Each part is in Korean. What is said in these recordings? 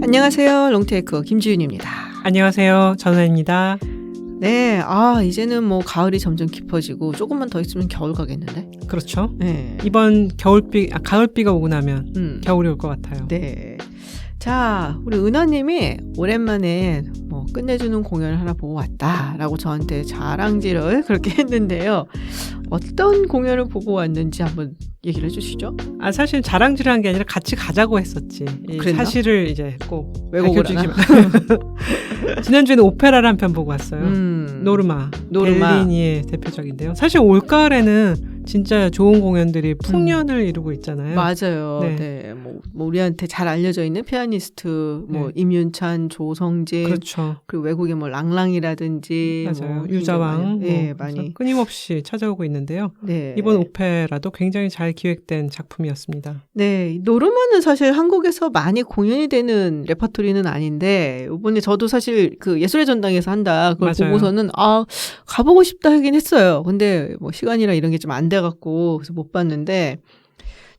안녕하세요. 롱테이크 김지윤입니다. 안녕하세요. 전화입니다. 네, 이제는 뭐 가을이 점점 깊어지고 조금만 더 있으면 겨울 가겠는데? 그렇죠. 네. 이번 가을비가 오고 나면 겨울이 올 것 같아요. 네. 자, 우리 은하님이 오랜만에 뭐 끝내주는 공연을 하나 보고 왔다라고 저한테 자랑질을 그렇게 했는데요. 어떤 공연을 보고 왔는지 한번 얘기를 해주시죠. 사실 자랑질한 게 아니라 같이 가자고 했었지. 사실을 이제 꼭 왜곡을 하나? 지난주에는 오페라를 한 편 보고 왔어요. 노르마. 벨리니의 대표적인데요. 사실 올가을에는 진짜 좋은 공연들이 풍년을 이루고 있잖아요. 맞아요. 네. 뭐 우리한테 잘 알려져 있는 피아니스트, 뭐 임윤찬, 조성진, 그렇죠. 그리고 외국의 뭐 랑랑이라든지, 맞아요. 뭐 유자왕, 네, 많이 끊임없이 찾아오고 있는데요. 네. 이번 오페라도 굉장히 잘 기획된 작품이었습니다. 네, 노르마는 사실 한국에서 많이 공연이 되는 레퍼토리는 아닌데 이번에 저도 사실 그 예술의 전당에서 한다 그걸 맞아요. 보고서는 가보고 싶다 하긴 했어요. 근데 뭐 시간이나 이런 게 좀 안 돼갖고 그래서 못 봤는데.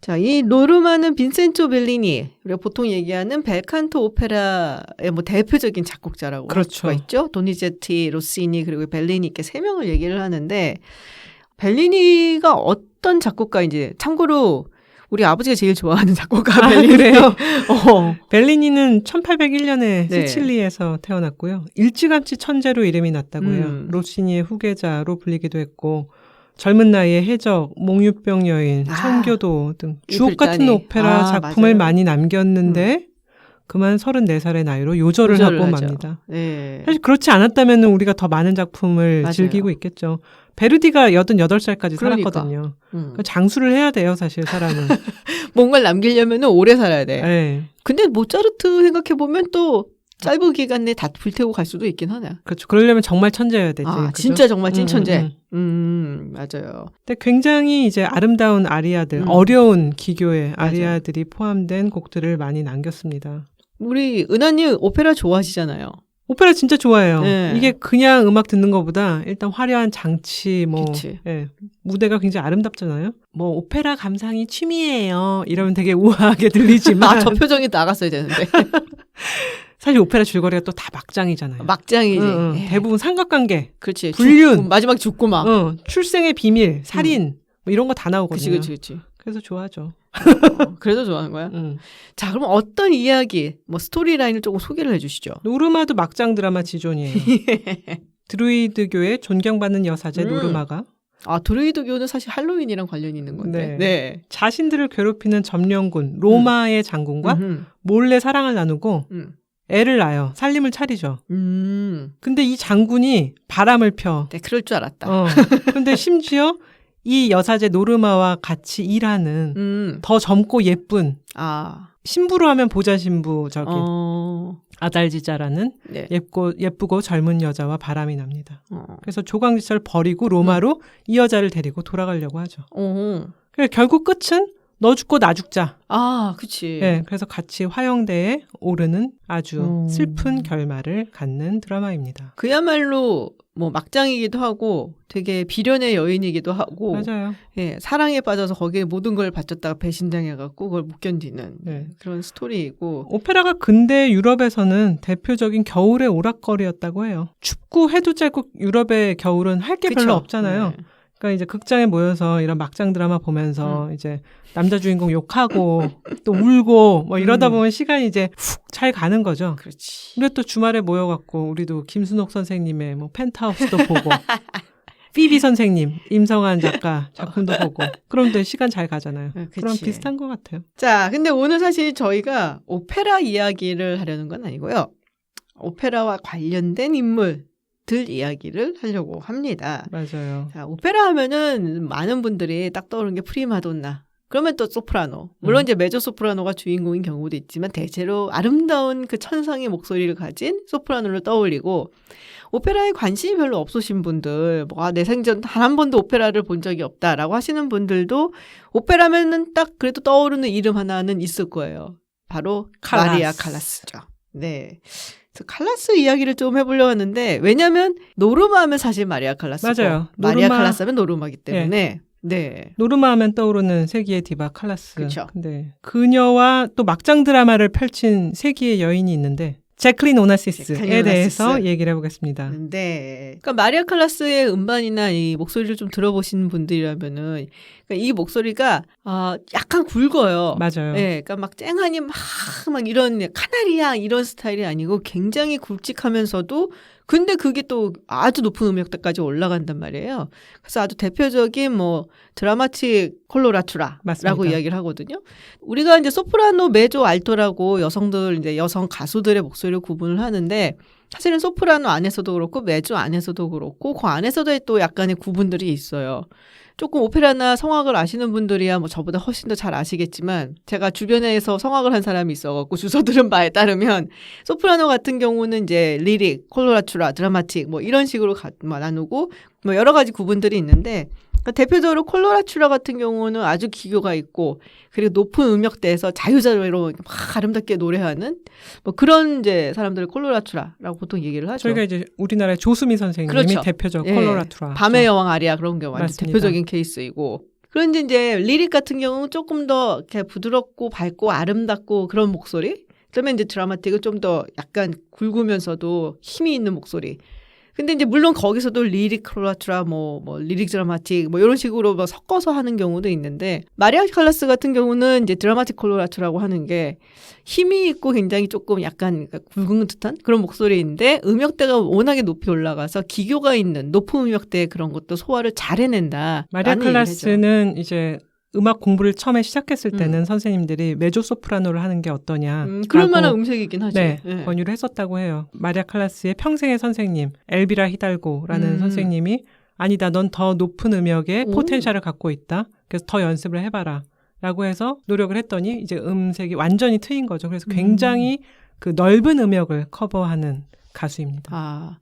자, 이 노르마는 빈센조 벨리니, 우리가 보통 얘기하는 벨칸토 오페라의 뭐 대표적인 작곡자라고 할 수가 있죠. 도니제티, 로시니, 그리고 벨리니 이렇게 세 명을 얘기를 하는데 벨리니가 어떤 작곡가인지 참고로 우리 아버지가 제일 좋아하는 작곡가 벨리니래요. 벨리니는 1801년에 시칠리에서 태어났고요. 일찌감치 천재로 이름이 났다고요. 로시니의 후계자로 불리기도 했고 젊은 나이에 해적, 몽유병 여인, 청교도 등 주옥 같은 오페라 작품을 맞아요. 많이 남겼는데 그만 34살의 나이로 요절을 하고 맙니다. 네. 사실 그렇지 않았다면 우리가 더 많은 작품을 즐기고 있겠죠. 베르디가 88살까지 살았거든요. 그러니까 장수를 해야 돼요, 사실 사람은. 뭔가를 남기려면 오래 살아야 돼. 네. 근데 모차르트 생각해보면 또 짧은 기간 내에 다 불태우고 갈 수도 있긴 하네. 그렇죠. 그러려면 정말 천재여야 되지. 그죠? 진짜 정말 찐 천재. 맞아요. 근데 굉장히 이제 아름다운 아리아들, 어려운 기교의 아리아들이 포함된 곡들을 많이 남겼습니다. 우리 은하님 오페라 좋아하시잖아요. 오페라 진짜 좋아해요. 네. 이게 그냥 음악 듣는 것보다 일단 화려한 장치, 무대가 굉장히 아름답잖아요. 오페라 감상이 취미예요. 이러면 되게 우아하게 들리지만. 저 표정이 나갔어야 되는데. 사실 오페라 줄거리가 또 다 막장이잖아요. 막장이지. 대부분 삼각관계. 그렇지. 불륜. 마지막 죽고 막. 출생의 비밀, 살인. 이런 거 다 나오거든요. 그치. 그래서 좋아하죠. 그래도 좋아하는 거야? 자, 그럼 어떤 이야기, 스토리라인을 조금 소개를 해주시죠. 노르마도 막장 드라마 지존이에요. 드루이드교의 존경받는 여사제 노르마가. 드루이드교는 사실 할로윈이랑 관련이 있는 건데. 네. 자신들을 괴롭히는 점령군 로마의 장군과 몰래 사랑을 나누고 애를 낳아요. 살림을 차리죠. 근데 이 장군이 바람을 펴. 네, 그럴 줄 알았다. 근데 심지어 이 여사제 노르마와 같이 일하는 더 젊고 예쁜 신부로 하면 보자 신부적인 아달지자라는 예쁘고 젊은 여자와 바람이 납니다. 그래서 조강지처를 버리고 로마로 이 여자를 데리고 돌아가려고 하죠. 그래서 결국 끝은 너 죽고 나 죽자. 그치. 네, 그래서 같이 화영대에 오르는 아주 슬픈 결말을 갖는 드라마입니다. 그야말로 막장이기도 하고 되게 비련의 여인이기도 하고. 맞아요. 예, 사랑에 빠져서 거기에 모든 걸 바쳤다가 배신당해갖고 그걸 못 견디는 그런 스토리이고. 오페라가 근대 유럽에서는 대표적인 겨울의 오락거리였다고 해요. 춥고 해도 짧고 유럽의 겨울은 할 게 별로 없잖아요. 네. 그러니까 이제 극장에 모여서 이런 막장 드라마 보면서 이제 남자 주인공 욕하고 또 울고 이러다 보면 시간이 이제 훅 잘 가는 거죠. 그렇지. 근데 또 주말에 모여갖고 우리도 김순옥 선생님의 펜트하우스도 보고 피비 선생님, 임성한 작가 작품도 보고 그럼 또 시간 잘 가잖아요. 그럼 비슷한 것 같아요. 자, 근데 오늘 사실 저희가 오페라 이야기를 하려는 건 아니고요. 오페라와 관련된 인물들 이야기를 하려고 합니다. 맞아요. 자, 오페라 하면은 많은 분들이 딱 떠오르는 게 프리마돈나. 그러면 또 소프라노. 물론 이제 메조 소프라노가 주인공인 경우도 있지만 대체로 아름다운 그 천상의 목소리를 가진 소프라노를 떠올리고 오페라에 관심이 별로 없으신 분들, 내 생전 단 한 번도 오페라를 본 적이 없다라고 하시는 분들도 오페라면은 딱 그래도 떠오르는 이름 하나는 있을 거예요. 바로 마리아 칼라스죠. 네. 그래서 칼라스 이야기를 좀 해보려고 하는데 왜냐하면 노르마 하면 사실 마리아 칼라스고 맞아요. 마리아 칼라스 하면 노르마이기 때문에 네. 노르마 하면 떠오르는 세기의 디바 칼라스. 그렇죠. 네. 그녀와 또 막장 드라마를 펼친 세기의 여인이 있는데 제클린 오나시스에 대해서 얘기를 해보겠습니다. 네. 그러니까 마리아 칼라스의 음반이나 이 목소리를 좀 들어보신 분들이라면은 그러니까 이 목소리가 약간 굵어요. 맞아요. 네. 그러니까 막 쨍하니 막 이런 카나리아 이런 스타일이 아니고 굉장히 굵직하면서도 근데 그게 또 아주 높은 음역대까지 올라간단 말이에요. 그래서 아주 대표적인 뭐 드라마틱 콜로라투라라고 이야기를 하거든요. 우리가 이제 소프라노, 메조, 알토라고 여성들 이제 여성 가수들의 목소리를 구분을 하는데 사실은 소프라노 안에서도 그렇고 메조 안에서도 그렇고 그 안에서도 또 약간의 구분들이 있어요. 조금 오페라나 성악을 아시는 분들이야 뭐 저보다 훨씬 더 잘 아시겠지만 제가 주변에서 성악을 한 사람이 있어갖고 주워 들은 바에 따르면 소프라노 같은 경우는 이제 리릭, 콜로라투라, 드라마틱 뭐 이런 식으로 나누고 뭐 여러 가지 구분들이 있는데 대표적으로 콜로라투라 같은 경우는 아주 기교가 있고 그리고 높은 음역대에서 자유자재로 막 아름답게 노래하는 뭐 그런 이제 사람들을 콜로라투라라고 보통 얘기를 하죠. 저희가 이제 우리나라의 조수미 선생님이 그렇죠. 대표적 콜로라투라. 밤의 여왕 아리아 그런 게 완전 대표적인 케이스이고. 그런데 이제 리릭 같은 경우는 조금 더 이렇게 부드럽고 밝고 아름답고 그런 목소리. 그러면 이제 드라마틱은 좀 더 약간 굵으면서도 힘이 있는 목소리. 근데 이제 물론 거기서도 리릭 콜로라투라 뭐 리릭 드라마틱 뭐 이런 식으로 막 섞어서 하는 경우도 있는데 마리아 칼라스 같은 경우는 이제 드라마틱 콜로라투라고 하는 게 힘이 있고 굉장히 조금 약간 굵은 듯한 그런 목소리인데 음역대가 워낙에 높이 올라가서 기교가 있는 높은 음역대의 그런 것도 소화를 잘 해낸다. 마리아 칼라스는 이제 음악 공부를 처음에 시작했을 때는 선생님들이 메조소프라노를 하는 게 어떠냐. 그럴 만한 음색이긴 하죠. 네, 권유를 했었다고 해요. 마리아 칼라스의 평생의 선생님 엘비라 히달고라는 선생님이 아니다. 넌 더 높은 음역의 포텐셜을 갖고 있다. 그래서 더 연습을 해봐라. 라고 해서 노력을 했더니 이제 음색이 완전히 트인 거죠. 그래서 굉장히 그 넓은 음역을 커버하는 가수입니다.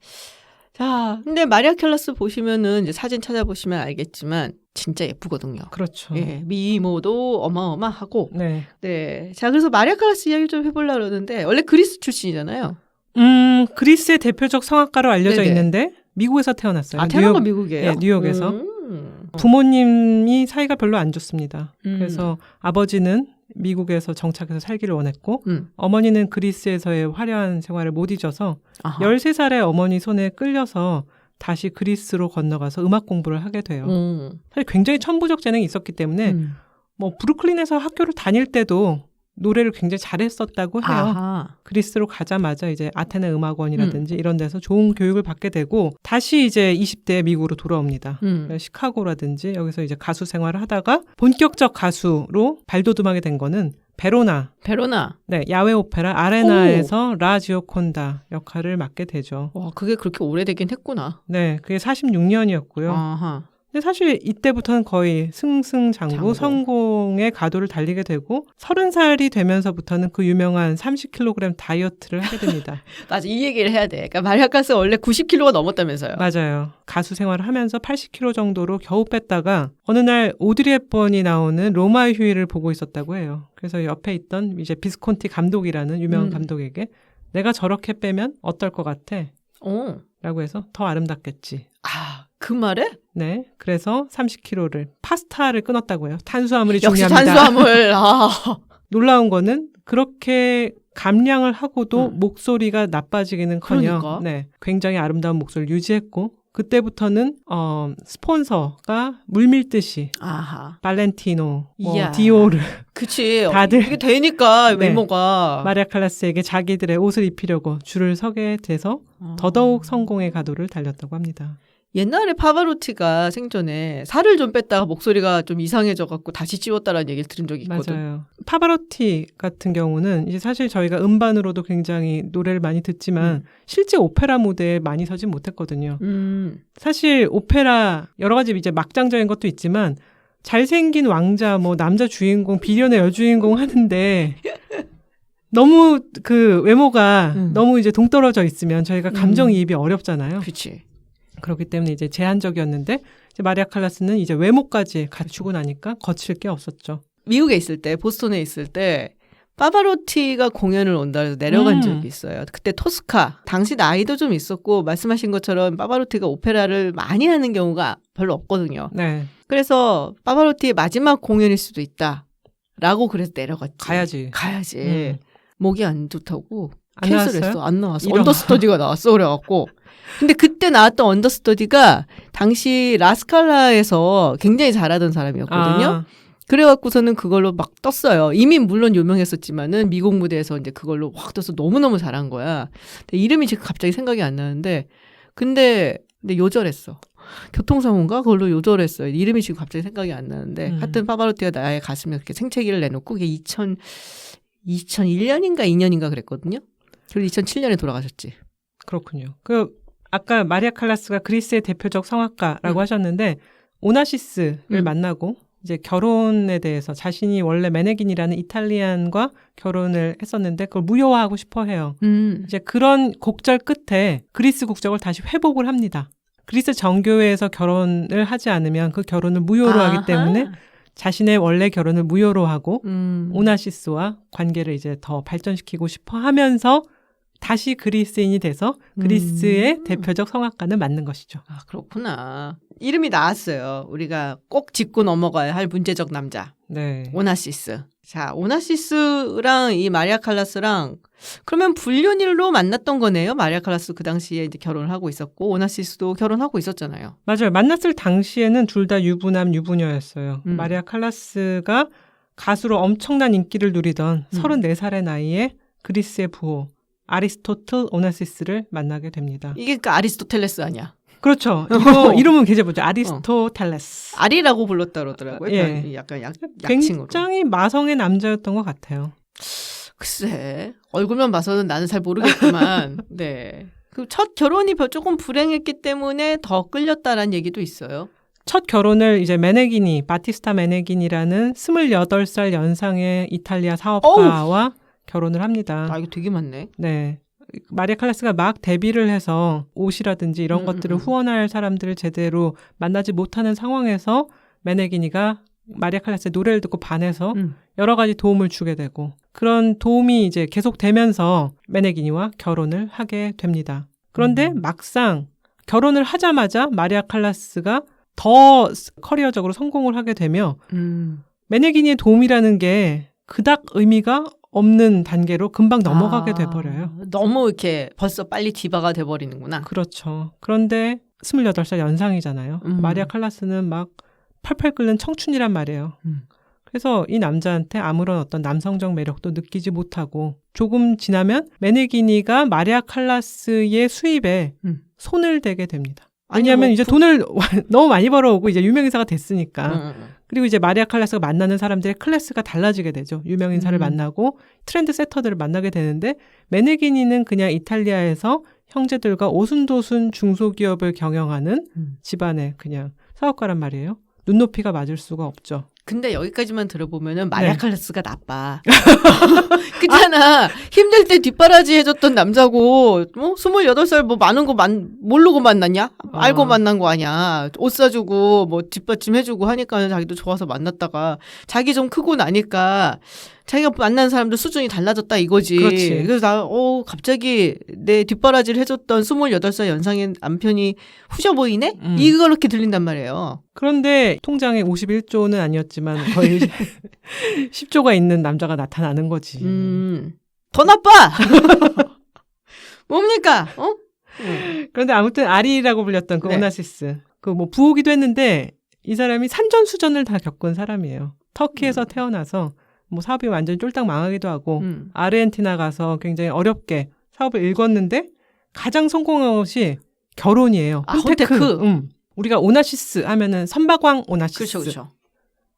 자, 근데 마리아 칼라스 보시면은 이제 사진 찾아보시면 알겠지만 진짜 예쁘거든요. 그렇죠. 예, 미모도 어마어마하고. 네. 네. 자, 그래서 마리아 칼라스 이야기를 좀 해보려고 그러는데 원래 그리스 출신이잖아요. 그리스의 대표적 성악가로 알려져 네네. 있는데 미국에서 태어났어요. 태어난 건 미국이에요? 네, 뉴욕에서. 부모님이 사이가 별로 안 좋습니다. 그래서 아버지는 미국에서 정착해서 살기를 원했고 어머니는 그리스에서의 화려한 생활을 못 잊어서 13살에 어머니 손에 끌려서 다시 그리스로 건너가서 음악 공부를 하게 돼요. 사실 굉장히 천부적 재능이 있었기 때문에 뭐 브루클린에서 학교를 다닐 때도 노래를 굉장히 잘했었다고 해요. 그리스로 가자마자 이제 아테네 음악원이라든지 이런 데서 좋은 교육을 받게 되고 다시 이제 20대에 미국으로 돌아옵니다. 시카고라든지 여기서 이제 가수 생활을 하다가 본격적 가수로 발돋움하게 된 거는 베로나. 네, 야외 오페라 아레나에서 라 지오콘다 역할을 맡게 되죠. 와, 그게 그렇게 오래되긴 했구나. 네, 그게 46년이었고요. 근데 사실 이때부터는 거의 승승장구 성공의 가도를 달리게 되고 30살이 되면서부터는 그 유명한 30kg 다이어트를 하게 됩니다. 맞아, 이 얘기를 해야 돼. 그러니까 마리아 칼라스 원래 90kg가 넘었다면서요. 맞아요. 가수 생활을 하면서 80kg 정도로 겨우 뺐다가 어느 날 오드리 헵번이 나오는 로마의 휴일을 보고 있었다고 해요. 그래서 옆에 있던 이제 비스콘티 감독이라는 유명한 감독에게 내가 저렇게 빼면 어떨 것 같아? 라고 해서 더 아름답겠지. 그 말에? 네. 그래서 30kg를 파스타를 끊었다고 해요. 탄수화물이 중요합니다. 역시 탄수화물. 놀라운 거는 그렇게 감량을 하고도 목소리가 나빠지기는커녕 그러니까. 네, 굉장히 아름다운 목소리를 유지했고 그때부터는 스폰서가 물밀듯이 발렌티노, 디오르 그치. 다들 이게 되니까 외모가 마리아 칼라스에게 자기들의 옷을 입히려고 줄을 서게 돼서 더더욱 성공의 가도를 달렸다고 합니다. 옛날에 파바로티가 생전에 살을 좀 뺐다가 목소리가 좀 이상해져갖고 다시 찌웠다라는 얘기를 들은 적이 있거든. 맞아요. 파바로티 같은 경우는 이제 사실 저희가 음반으로도 굉장히 노래를 많이 듣지만 실제 오페라 무대에 많이 서진 못했거든요. 사실 오페라 여러 가지 이제 막장적인 것도 있지만 잘생긴 왕자, 뭐 남자 주인공, 비련의 여주인공 하는데 너무 그 외모가 너무 이제 동떨어져 있으면 저희가 감정이입이 어렵잖아요. 그렇지. 그렇기 때문에 이제 제한적이었는데 이제 마리아 칼라스는 이제 외모까지 갖추고 나니까 거칠 게 없었죠. 미국에 있을 때, 보스턴에 있을 때 파바로티가 공연을 온다 해서 내려간 적이 있어요. 그때 토스카. 당시 나이도 좀 있었고 말씀하신 것처럼 파바로티가 오페라를 많이 하는 경우가 별로 없거든요. 네. 그래서 파바로티의 마지막 공연일 수도 있다. 라고 그래서 내려갔지. 가야지. 목이 안 좋다고 캔슬했어. 안 나왔어. 언더스터디가 나왔어. 그래갖고. 근데 그때 나왔던 언더스터디가 당시 라스칼라에서 굉장히 잘하던 사람이었거든요. 그래갖고서는 그걸로 막 떴어요. 이미 물론 유명했었지만은 미국 무대에서 이제 그걸로 확 떠서 너무너무 잘한 거야. 근데 이름이 지금 갑자기 생각이 안 나는데 근데 요절했어. 교통사고인가? 그걸로 요절했어요. 이름이 지금 갑자기 생각이 안 나는데 하여튼 파바로티가 나의 가슴에 그렇게 생채기를 내놓고 그게 2001년인가 2년인가 그랬거든요. 그리고 2007년에 돌아가셨지. 그렇군요. 아까 마리아 칼라스가 그리스의 대표적 성악가라고 하셨는데 오나시스를 만나고 이제 결혼에 대해서 자신이 원래 메네긴이라는 이탈리안과 결혼을 했었는데 그걸 무효화하고 싶어 해요. 이제 그런 곡절 끝에 그리스 국적을 다시 회복을 합니다. 그리스 정교회에서 결혼을 하지 않으면 그 결혼을 무효로 하기 때문에 자신의 원래 결혼을 무효로 하고 오나시스와 관계를 이제 더 발전시키고 싶어 하면서 다시 그리스인이 돼서 그리스의 대표적 성악가는 맞는 것이죠. 아, 그렇구나. 이름이 나왔어요. 우리가 꼭 짚고 넘어가야 할 문제적 남자. 네. 오나시스. 자, 오나시스랑 이 마리아 칼라스랑 그러면 불륜일로 만났던 거네요. 마리아 칼라스 그 당시에 이제 결혼을 하고 있었고 오나시스도 결혼하고 있었잖아요. 맞아요. 만났을 당시에는 둘 다 유부남 유부녀였어요. 마리아 칼라스가 가수로 엄청난 인기를 누리던 34살의 나이에 그리스의 부호 아리스토틀 오나시스를 만나게 됩니다. 이게 그러니까 아리스토텔레스 아니야? 그렇죠. 이거 이름은 계제보죠. 아리스토텔레스. 아리라고 불렀다 그러더라고요. 예. 약간 약칭으로. 굉장히 마성의 남자였던 것 같아요. 글쎄. 얼굴만 봐서는 나는 잘 모르겠지만 네. 그 첫 결혼이 조금 불행했기 때문에 더 끌렸다라는 얘기도 있어요. 첫 결혼을 이제 바티스타 메네긴이라는 28살 연상의 이탈리아 사업가와 결혼을 합니다. 아, 이거 되게 많네. 네. 마리아 칼라스가 막 데뷔를 해서 옷이라든지 이런 것들을 후원할 사람들을 제대로 만나지 못하는 상황에서 메네기니가 마리아 칼라스의 노래를 듣고 반해서 여러 가지 도움을 주게 되고 그런 도움이 이제 계속되면서 메네기니와 결혼을 하게 됩니다. 그런데 막상 결혼을 하자마자 마리아 칼라스가 더 커리어적으로 성공을 하게 되며 메네기니의 도움이라는 게 그닥 의미가 없는 단계로 금방 넘어가게 돼버려요. 너무 이렇게 벌써 빨리 디바가 돼버리는구나. 그렇죠. 그런데 28살 연상이잖아요. 마리아 칼라스는 막 펄펄 끓는 청춘이란 말이에요. 그래서 이 남자한테 아무런 어떤 남성적 매력도 느끼지 못하고 조금 지나면 메네기니가 마리아 칼라스의 수입에 손을 대게 됩니다. 왜냐하면 이제 돈을 너무 많이 벌어오고 이제 유명인사가 됐으니까. 그리고 이제 마리아 칼라스가 만나는 사람들의 클래스가 달라지게 되죠. 유명인사를 만나고 트렌드 세터들을 만나게 되는데 메네기니는 그냥 이탈리아에서 형제들과 오순도순 중소기업을 경영하는 집안의 그냥 사업가란 말이에요. 눈높이가 맞을 수가 없죠. 근데 여기까지만 들어보면은 마리아 칼라스가 나빠. 그렇잖아. 힘들 때 뒷바라지 해줬던 남자고 28살 뭐 많은 거 모르고 만났냐? 알고 만난 거 아니야. 옷 사주고 뭐 뒷받침 해주고 하니까 자기도 좋아서 만났다가 자기 좀 크고 나니까 자기가 만난 사람들 수준이 달라졌다 이거지. 그렇지. 그래서 나 갑자기 내 뒷바라지를 해줬던 28살 연상의 남편이 후져 보이네? 이렇게 들린단 말이에요. 그런데 통장에 51조는 아니었지만 거의 10조가 있는 남자가 나타나는 거지. 더 나빠! 뭡니까? 그런데 아무튼 아리라고 불렸던 그 네. 오나시스. 그 뭐 부호기도 했는데 이 사람이 산전수전을 다 겪은 사람이에요. 터키에서 태어나서 뭐 사업이 완전히 쫄딱 망하기도 하고 아르헨티나 가서 굉장히 어렵게 사업을 일궜는데 가장 성공한 것이 결혼이에요. 혼테크. 우리가 오나시스 하면은 선박왕 오나시스. 그렇죠.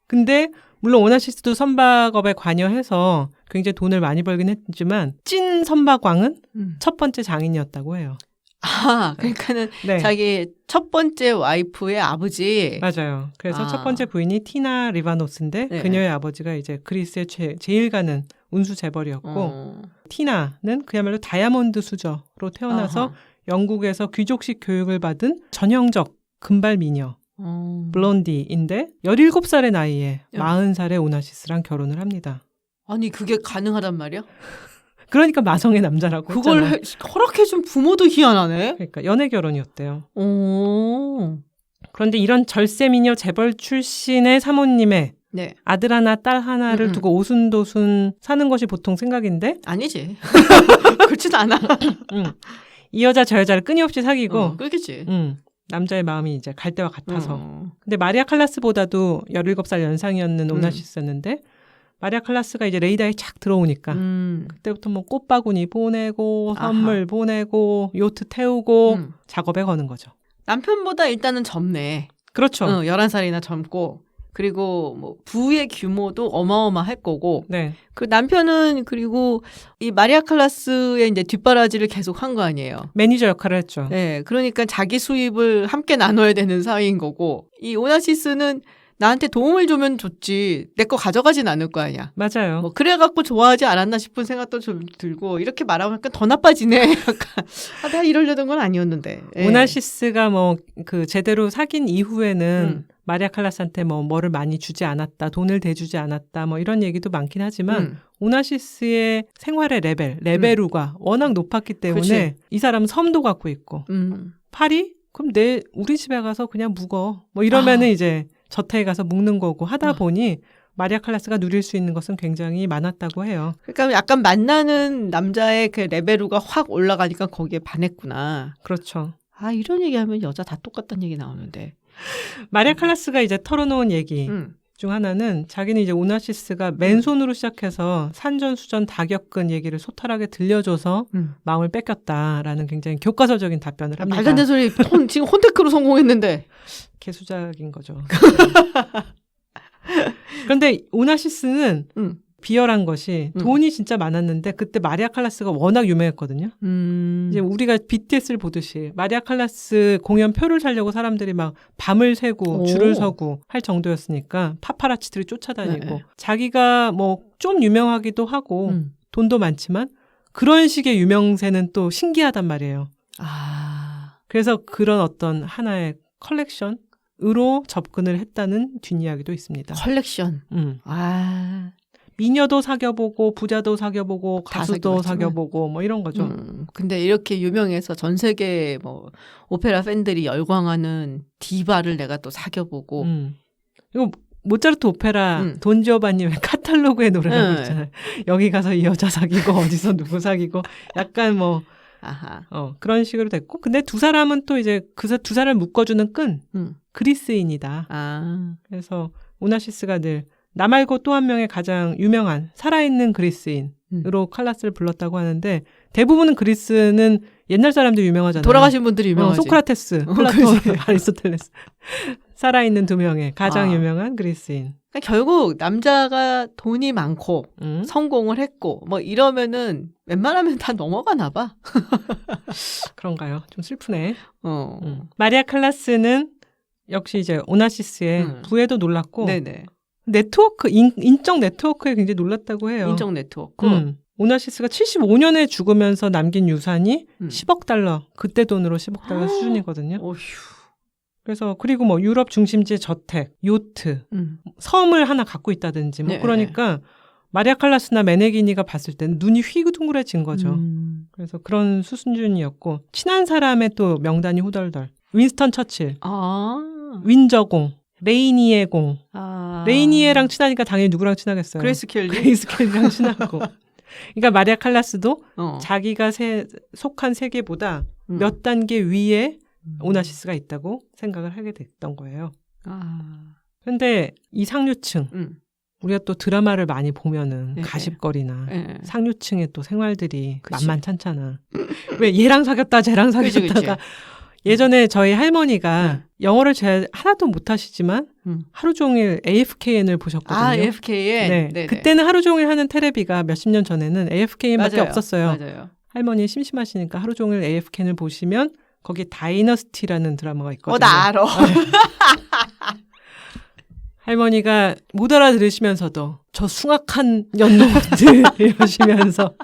근데 물론 오나시스도 선박업에 관여해서 굉장히 돈을 많이 벌긴 했지만 찐 선박왕은 첫 번째 장인이었다고 해요. 그러니까는 네. 자기 첫 번째 와이프의 아버지. 맞아요. 그래서 첫 번째 부인이 티나 리바노스인데 네. 그녀의 아버지가 이제 그리스의 제일 가는 운수 재벌이었고 티나는 그야말로 다이아몬드 수저로 태어나서 영국에서 귀족식 교육을 받은 전형적 금발 미녀 블론디인데 17살의 나이에 40살의 오나시스랑 결혼을 합니다. 아니 그게 가능하단 말이야? 그러니까 마성의 남자라고 그걸 허락해준 부모도 희한하네. 그러니까 연애 결혼이었대요. 오. 그런데 이런 절세미녀 재벌 출신의 사모님의 네. 아들 하나 딸 하나를 두고 오순도순 사는 것이 보통 생각인데 아니지. 그렇지도 않아. 이 여자 저 여자를 끊임없이 사귀고 그렇겠지. 남자의 마음이 이제 갈 때와 같아서. 근데 마리아 칼라스보다도 17살 연상이었는 오나시스였는데 마리아 칼라스가 이제 레이더에 착 들어오니까 그때부터 뭐 꽃바구니 보내고 선물 보내고 요트 태우고 작업에 거는 거죠. 남편보다 일단은 젊네. 그렇죠. 11살이나 젊고 그리고 뭐 부의 규모도 어마어마할 거고. 네. 그 남편은 그리고 이 마리아 칼라스의 이제 뒷바라지를 계속 한 거 아니에요. 매니저 역할을 했죠. 네. 그러니까 자기 수입을 함께 나눠야 되는 사이인 거고 이 오나시스는 나한테 도움을 주면 좋지 내 거 가져가진 않을 거 아니야. 맞아요. 뭐 그래갖고 좋아하지 않았나 싶은 생각도 좀 들고 이렇게 말하면 더 나빠지네. 약간 나 이러려던 건 아니었는데. 예. 오나시스가 뭐 그 제대로 사귄 이후에는 마리아 칼라스한테 뭐를 많이 주지 않았다, 돈을 대주지 않았다, 뭐 이런 얘기도 많긴 하지만 오나시스의 생활의 레벨루가 워낙 높았기 때문에 그치. 이 사람은 섬도 갖고 있고 파리? 그럼 우리 집에 가서 그냥 묵어. 뭐 이러면은 이제 저택에 가서 묵는 거고 하다 보니 마리아 칼라스가 누릴 수 있는 것은 굉장히 많았다고 해요. 그러니까 약간 만나는 남자의 그 레벨루가 확 올라가니까 거기에 반했구나. 그렇죠. 아 이런 얘기하면 여자 다 똑같다는 얘기 나오는데. 마리아 칼라스가 이제 털어놓은 얘기 중 하나는 자기는 이제 오나시스가 맨손으로 시작해서 산전수전 다 겪은 얘기를 소탈하게 들려줘서 마음을 뺏겼다라는 굉장히 교과서적인 답변을 합니다. 말도 안 되는 소리. 지금 혼테크로 성공했는데. 개수작인 거죠. 그런데 오나시스는 비열한 것이 돈이 진짜 많았는데 그때 마리아 칼라스가 워낙 유명했거든요. 이제 우리가 BTS를 보듯이 마리아 칼라스 공연 표를 사려고 사람들이 막 밤을 새고 줄을 서고 할 정도였으니까 파파라치들이 쫓아다니고 네. 자기가 뭐 좀 유명하기도 하고 돈도 많지만 그런 식의 유명세는 또 신기하단 말이에요. 그래서 그런 어떤 하나의 컬렉션으로 접근을 했다는 뒷이야기도 있습니다. 컬렉션. 미녀도 사귀어보고 부자도 사귀어보고 가수도 사귀어보고 뭐 이런 거죠. 근데 이렇게 유명해서 전 세계 뭐 오페라 팬들이 열광하는 디바를 내가 또 사귀어보고. 이거 모차르트 오페라 돈지오바니의 카탈로그의 노래라고 있잖아요. 여기 가서 이 여자 사귀고 어디서 누구 사귀고 약간 뭐 그런 식으로 됐고. 근데 두 사람은 또 이제 그 두 사람을 묶어주는 끈 그리스인이다. 그래서 오나시스가 늘 나 말고 또 한 명의 가장 유명한 살아있는 그리스인으로 칼라스를 불렀다고 하는데 대부분은 그리스는 옛날 사람들 유명하잖아요. 돌아가신 분들이 유명하지. 소크라테스, 플라톤, 아리스토텔레스. 살아있는 두 명의 가장 유명한 그리스인. 그러니까 결국 남자가 돈이 많고 성공을 했고 뭐 이러면은 웬만하면 다 넘어가나 봐. 그런가요? 좀 슬프네. 마리아 칼라스는 역시 이제 오나시스의 부에도 놀랐고 네네. 네트워크, 인적 네트워크에 굉장히 놀랐다고 해요. 인적 네트워크. 오나시스가 75년에 죽으면서 남긴 유산이 10억 달러, 그때 돈으로 10억 달러 수준이거든요. 어휴. 그래서 그리고 뭐 유럽 중심지의 저택, 요트, 섬을 하나 갖고 있다든지 뭐 그러니까 마리아 칼라스나 메네기니가 봤을 때는 눈이 휘둥그레진 거죠. 그래서 그런 수준이었고 친한 사람의 또 명단이 후덜덜. 윈스턴 처칠, 윈저공, 레이니에 공. 레이니에랑 친하니까 당연히 누구랑 친하겠어요. 그레이스 켈리. 그레이스 켈리랑 친하고. 그러니까 마리아 칼라스도 자기가 속한 세계보다 몇 단계 위에 오나시스가 있다고 생각을 하게 됐던 거예요. 그런데 이 상류층, 우리가 또 드라마를 많이 보면은 가십거리나 상류층의 또 생활들이 만만찮잖아. 왜 얘랑 사귀었다 쟤랑 사귀었다가 예전에 저희 할머니가 영어를 하나도 못하시지만 하루 종일 AFKN을 보셨거든요. AFKN? 네. 네네. 그때는 하루 종일 하는 테레비가 몇십 년 전에는 AFKN밖에 없었어요. 맞아요. 할머니 심심하시니까 하루 종일 AFKN을 보시면 거기에 다이너스티라는 드라마가 있거든요. 나 알아. 할머니가 못 알아들으시면서도 저 숭악한 연놈들 이러시면서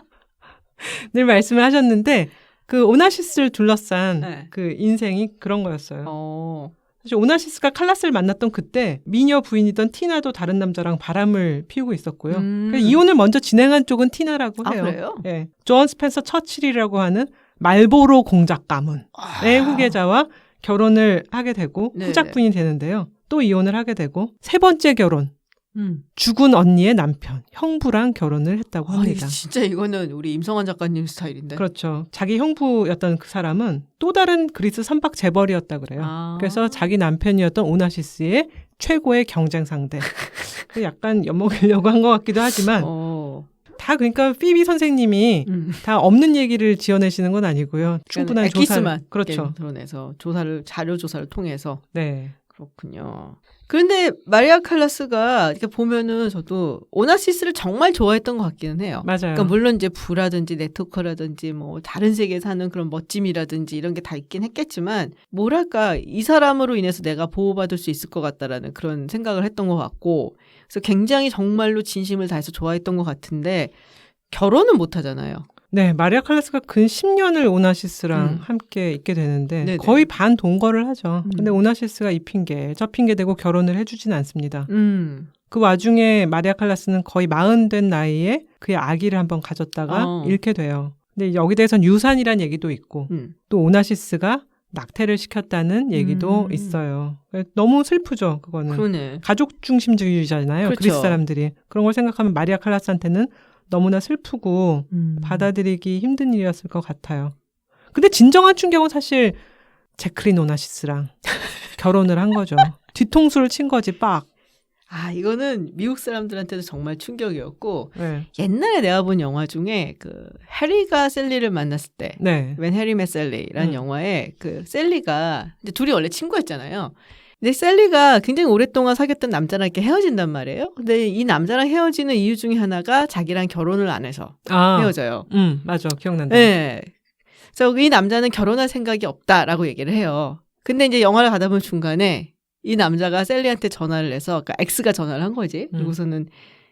늘 말씀을 하셨는데 그 오나시스를 둘러싼 그 인생이 그런 거였어요. 사실 오나시스가 칼라스를 만났던 그때 미녀 부인이던 티나도 다른 남자랑 바람을 피우고 있었고요. 그래서 이혼을 먼저 진행한 쪽은 티나라고 해요. 그래요? 네. 존 스펜서 처칠이라고 하는 말보로 공작 가문의 후계자와 결혼을 하게 되고 후작부인이 되는데요. 또 이혼을 하게 되고 세 번째 결혼. 죽은 언니의 남편, 형부랑 결혼을 했다고 합니다. 진짜 이거는 우리 임성환 작가님 스타일인데. 그렇죠. 자기 형부였던 그 사람은 또 다른 그리스 선박 재벌이었다 그래요. 그래서 자기 남편이었던 오나시스의 최고의 경쟁 상대. 약간 엿먹으려고 한 것 같기도 하지만 다 그러니까 피비 선생님이 다 없는 얘기를 지어내시는 건 아니고요. 충분한 조사만 그렇죠. 드러내서 자료 조사를 통해서. 네. 그렇군요. 그런데 마리아 칼라스가 이렇게 보면은 저도 오나시스를 정말 좋아했던 것 같기는 해요. 맞아요. 그러니까 물론 이제 부라든지 네트워크라든지 뭐 다른 세계에 사는 그런 멋짐이라든지 이런 게 다 있긴 했겠지만 뭐랄까 이 사람으로 인해서 내가 보호받을 수 있을 것 같다라는 그런 생각을 했던 것 같고 그래서 굉장히 정말로 진심을 다해서 좋아했던 것 같은데 결혼은 못 하잖아요. 네, 마리아 칼라스가 근 10년을 오나시스랑 함께 있게 되는데 네네. 거의 반 동거를 하죠. 근데 오나시스가 이 핑계, 저 핑계 대고 결혼을 해주진 않습니다. 그 와중에 마리아 칼라스는 거의 40 된 나이에 그의 아기를 한번 가졌다가 잃게 돼요. 근데 여기 대해서는 유산이란 얘기도 있고 또 오나시스가 낙태를 시켰다는 얘기도 있어요. 너무 슬프죠, 그거는. 그러네. 가족 중심주의잖아요, 그렇죠. 그리스 사람들이. 그런 걸 생각하면 마리아 칼라스한테는 너무나 슬프고 받아들이기 힘든 일이었을 것 같아요. 근데 진정한 충격은 사실 제클린 오나시스랑 결혼을 한 거죠. 뒤통수를 친 거지 빡. 이거는 미국 사람들한테도 정말 충격이었고 네. 옛날에 내가 본 영화 중에 그 해리가 셀리를 만났을 때 웬 해리 맷 셀리라는 영화에 그 셀리가 근데 둘이 원래 친구였잖아요. 근데 셀리가 굉장히 오랫동안 사귀었던 남자랑 이렇게 헤어진단 말이에요. 근데 이 남자랑 헤어지는 이유 중에 하나가 자기랑 결혼을 안 해서 헤어져요. 맞아. 기억난다. 네. 그래서 이 남자는 결혼할 생각이 없다라고 얘기를 해요. 근데 이제 영화를 가다 보면 중간에 이 남자가 셀리한테 전화를 해서 그러니까 X가 전화를 한 거지. 그리고서는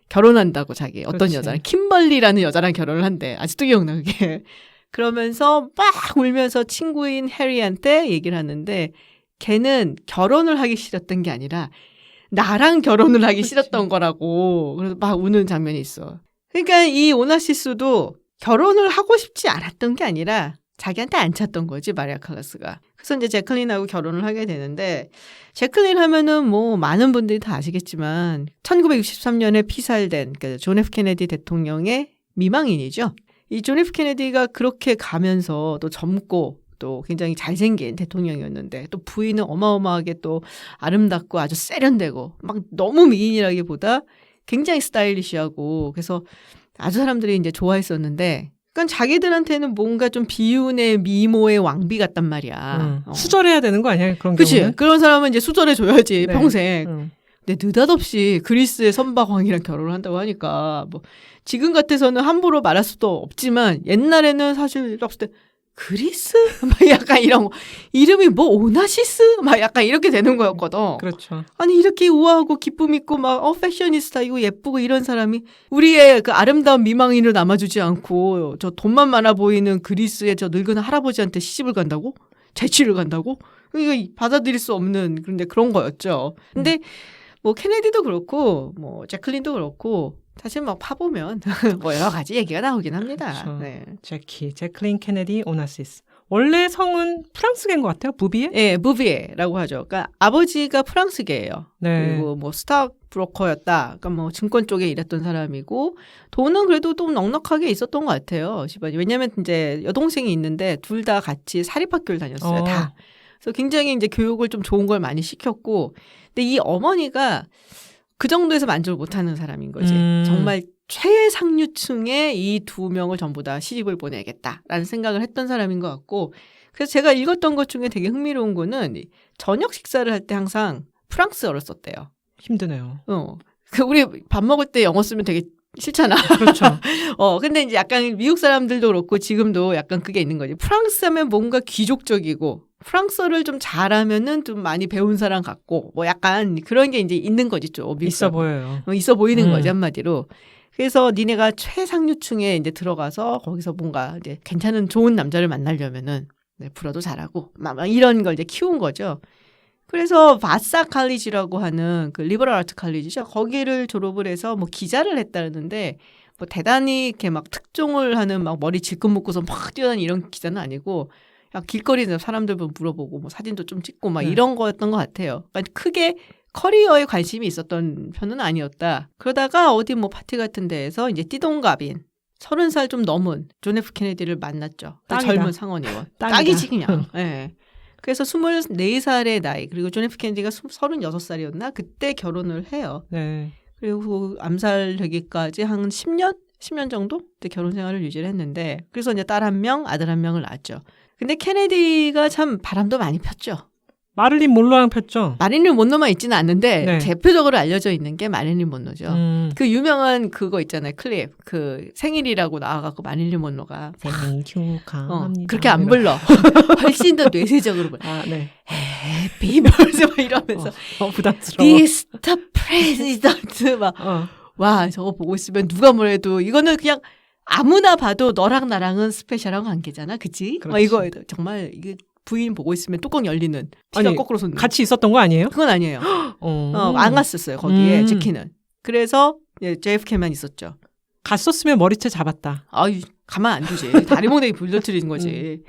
결혼한다고 자기 어떤 그렇지. 여자랑 킴벌리라는 여자랑 결혼을 한대. 아직도 기억나 그게. 그러면서 막 울면서 친구인 해리한테 얘기를 하는데 걔는 결혼을 하기 싫었던 게 아니라 나랑 결혼을 하기 싫었던 거라고. 그래서 막 우는 장면이 있어. 그러니까 이 오나시스도 결혼을 하고 싶지 않았던 게 아니라 자기한테 안 찼던 거지 마리아 칼라스가. 그래서 이제 제클린하고 결혼을 하게 되는데 제클린 하면은 뭐 많은 분들이 다 아시겠지만 1963년에 피살된 그러니까 존 F 케네디 대통령의 미망인이죠. 이 존 F 케네디가 그렇게 가면서 또 젊고 또 굉장히 잘생긴 대통령이었는데 또 부인은 어마어마하게 또 아름답고 아주 세련되고 막 너무 미인이라기보다 굉장히 스타일리시하고 그래서 아주 사람들이 이제 좋아했었는데 그러니까 자기들한테는 뭔가 좀 비운의 미모의 왕비 같단 말이야. 수절해야 되는 거 아니야? 그런 그치? 경우는? 그런 사람은 이제 수절해줘야지 네. 평생. 근데 느닷없이 그리스의 선박왕이랑 결혼을 한다고 하니까 뭐 지금 같아서는 함부로 말할 수도 없지만 옛날에는 사실 봤을 때 그리스? 막 약간 이런 거. 이름이 뭐 오나시스? 막 약간 이렇게 되는 거였거든. 그렇죠. 아니 이렇게 우아하고 기쁨 있고 막 패셔니스타이고 예쁘고 이런 사람이 우리의 그 아름다운 미망인을 남아주지 않고 저 돈만 많아 보이는 그리스의 저 늙은 할아버지한테 시집을 간다고? 재취를 간다고? 이거 받아들일 수 없는 그런데 그런 거였죠. 근데 뭐 케네디도 그렇고 뭐 제클린도 그렇고 사실 막 파보면 뭐 여러 가지 얘기가 나오긴 합니다. 그렇죠. 네. 제클린 케네디 오나시스. 원래 성은 프랑스계인 것 같아요. 부비에? 네, 부비에라고 하죠. 그러니까 아버지가 프랑스계예요. 네. 그리고 뭐 스탁 브로커였다. 그러니까 뭐 증권 쪽에 일했던 사람이고 돈은 그래도 좀 넉넉하게 있었던 것 같아요. 집안이. 왜냐하면 이제 여동생이 있는데 둘 다 같이 사립학교를 다녔어요. 다. 그래서 굉장히 이제 교육을 좀 좋은 걸 많이 시켰고, 근데 이 어머니가 그 정도에서 만족을 못하는 사람인 거지. 정말 최상류층의 이 두 명을 전부 다 시집을 보내겠다라는 생각을 했던 사람인 것 같고 그래서 제가 읽었던 것 중에 되게 흥미로운 거는 저녁 식사를 할 때 항상 프랑스어를 썼대요. 힘드네요. 우리 밥 먹을 때 영어 쓰면 되게 싫잖아. 그렇죠. 근데 이제 약간 미국 사람들도 그렇고 지금도 약간 그게 있는 거지. 프랑스 하면 뭔가 귀족적이고 프랑스어를 좀 잘하면은 좀 많이 배운 사람 같고 뭐 약간 그런 게 이제 있는 거지 좀. 있어 보여요. 있어 보이는 거지 한마디로. 그래서 니네가 최상류층에 이제 들어가서 거기서 뭔가 이제 괜찮은 좋은 남자를 만나려면은 불어도 잘하고 막 이런 걸 이제 키운 거죠. 그래서 바사 칼리지라고 하는 그 리버럴 아트 칼리지죠. 거기를 졸업을 해서 뭐 기자를 했다는데 뭐 대단히 이렇게 막 특종을 하는 막 머리 질끈 묶고서 막 뛰어다니는 이런 기자는 아니고 길거리에서 사람들 물어보고 뭐 사진도 좀 찍고 막 이런 거였던 것 같아요. 그러니까 크게 커리어에 관심이 있었던 편은 아니었다. 그러다가 어디 뭐 파티 같은 데에서 이제 띠동갑인 30살 좀 넘은 존 F 케네디를 만났죠. 젊은 상원의원. 딱이지 그냥. 네. 그래서 24살의 나이 그리고 존 F 케네디가 36살이었나? 그때 결혼을 해요. 네. 그리고 암살되기까지 한 10년 정도 그때 결혼 생활을 유지를 했는데 그래서 이제 딸 1명, 아들 1명을 낳았죠. 근데 케네디가 참 바람도 많이 폈죠. 마릴린 monroe랑 폈죠. 마릴린 monroe만 있지는 않는데 네. 대표적으로 알려져 있는 게 마릴린 monroe죠. 그 유명한 그거 있잖아요. 클립. 그 생일이라고 나와갖고 마릴린 monroe가 생일 축하합니다. 그렇게 안 불러. 훨씬 더 뇌세적으로 불러. 아, 네. Happy birthday 막 이러면서 부담스러워. Mr. President 막 와 저거 보고 있으면 누가 뭐래도 이거는 그냥 아무나 봐도 너랑 나랑은 스페셜한 관계잖아. 그치? 이거 정말 이게 부인 보고 있으면 뚜껑 열리는 피가 거꾸로 솟는. 같이 있었던 거 아니에요? 그건 아니에요. 안 갔었어요. 거기에 제키는. 그래서 JFK만 있었죠. 갔었으면 머리채 잡았다. 아유 가만 안 두지. 다리 몽둥이 불러뜨리는 거지.